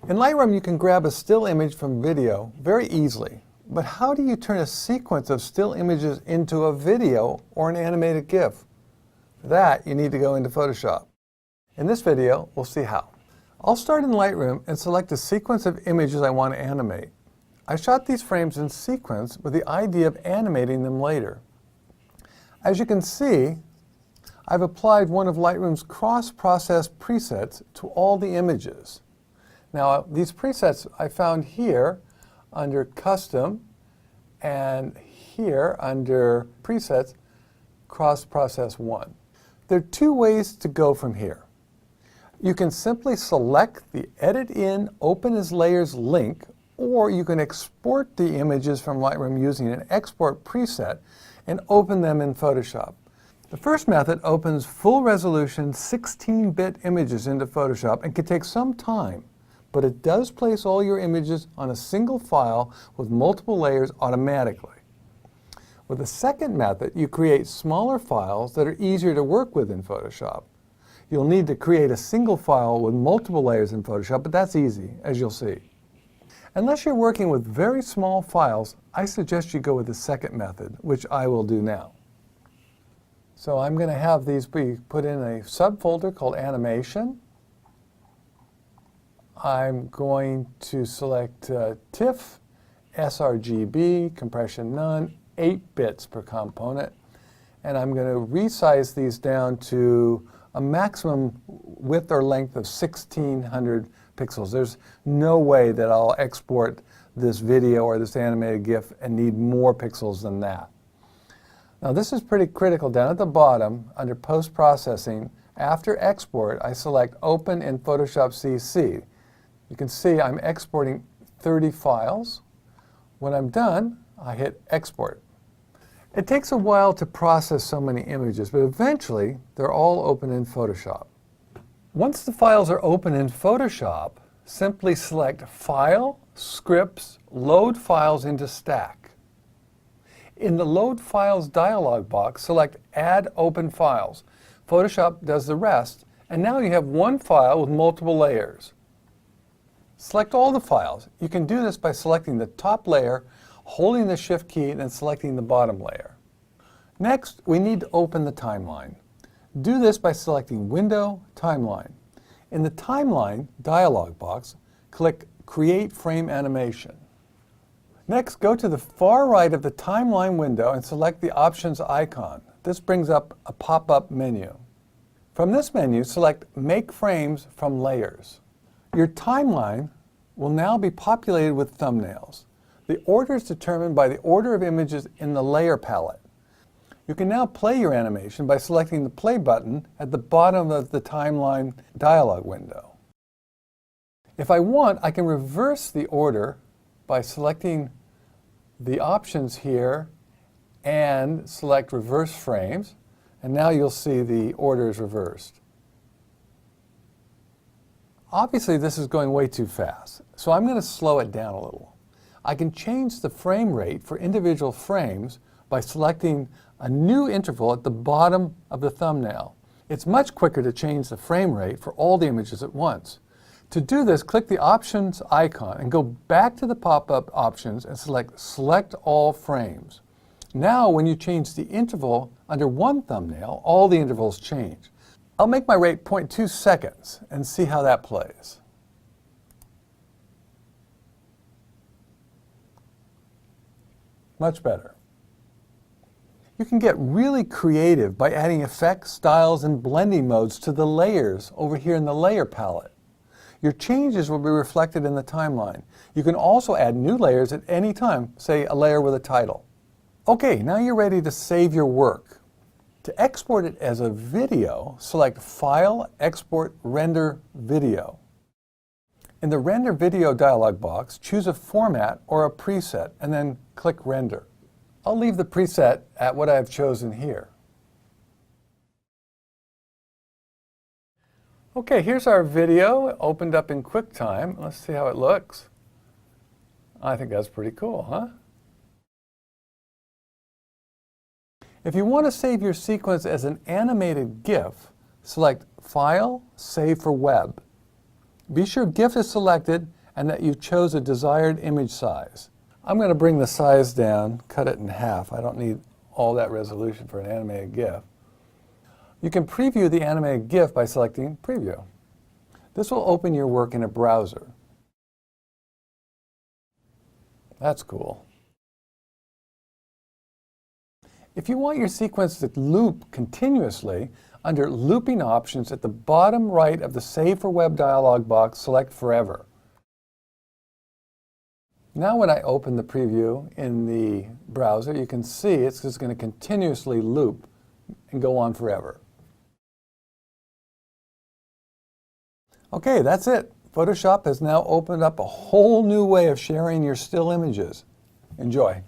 In Lightroom, you can grab a still image from video very easily. But how do you turn a sequence of still images into a video or an animated GIF? For that, you need to go into Photoshop. In this video, we'll see how. I'll start in Lightroom and select a sequence of images I want to animate. I shot these frames in sequence with the idea of animating them later. As you can see, I've applied one of Lightroom's cross-process presets to all the images. Now, these presets I found here under Custom and here under Presets, Cross-Process 1. There are two ways to go from here. You can simply select the Edit in, Open as Layers link, or you can export the images from Lightroom using an export preset and open them in Photoshop. The first method opens full resolution 16-bit images into Photoshop and can take some time, but it does place all your images on a single file with multiple layers automatically. With the second method, you create smaller files that are easier to work with in Photoshop. You'll need to create a single file with multiple layers in Photoshop, but that's easy, as you'll see. Unless you're working with very small files, I suggest you go with the second method, which I will do now. So I'm going to have these be put in a subfolder called Animation. I'm going to select TIFF, sRGB, compression none, 8 bits per component, and I'm going to resize these down to a maximum width or length of 1600 pixels. There's no way that I'll export this video or this animated GIF and need more pixels than that. Now this is pretty critical. Down at the bottom, under Post-Processing, after Export, I select Open in Photoshop CC. You can see I'm exporting 30 files. When I'm done, I hit Export. It takes a while to process so many images, but eventually they're all open in Photoshop. Once the files are open in Photoshop, simply select File, Scripts, Load Files into Stack. In the Load Files dialog box, select Add Open Files. Photoshop does the rest, and now you have one file with multiple layers. Select all the files. You can do this by selecting the top layer, holding the Shift key, and then selecting the bottom layer. Next, we need to open the timeline. Do this by selecting Window, Timeline. In the Timeline dialog box, click Create Frame Animation. Next, go to the far right of the timeline window and select the Options icon. This brings up a pop-up menu. From this menu, select Make Frames from Layers. Your timeline will now be populated with thumbnails. The order is determined by the order of images in the layer palette. You can now play your animation by selecting the play button at the bottom of the timeline dialog window. If I want, I can reverse the order by selecting the options here and select Reverse Frames, and now you'll see the order is reversed. Obviously, this is going way too fast, so I'm going to slow it down a little. I can change the frame rate for individual frames by selecting a new interval at the bottom of the thumbnail. It's much quicker to change the frame rate for all the images at once. To do this, click the Options icon and go back to the pop-up options and select Select All Frames. Now, when you change the interval under one thumbnail, all the intervals change. I'll make my rate 0.2 seconds and see how that plays. Much better. You can get really creative by adding effects, styles, and blending modes to the layers over here in the layer palette. Your changes will be reflected in the timeline. You can also add new layers at any time, say a layer with a title. Okay, now you're ready to save your work. To export it as a video, select File, Export, Render Video. In the Render Video dialog box, choose a format or a preset, and then click Render. I'll leave the preset at what I've chosen here. Okay, here's our video opened up in QuickTime. Let's see how it looks. I think that's pretty cool, huh? If you want to save your sequence as an animated GIF, select File, Save for Web. Be sure GIF is selected and that you chose a desired image size. I'm going to bring the size down, cut it in half. I don't need all that resolution for an animated GIF. You can preview the animated GIF by selecting Preview. This will open your work in a browser. That's cool. If you want your sequence to loop continuously, under Looping Options at the bottom right of the Save for Web dialog box, select Forever. Now when I open the preview in the browser, you can see it's just going to continuously loop and go on forever. Okay, that's it. Photoshop has now opened up a whole new way of sharing your still images. Enjoy.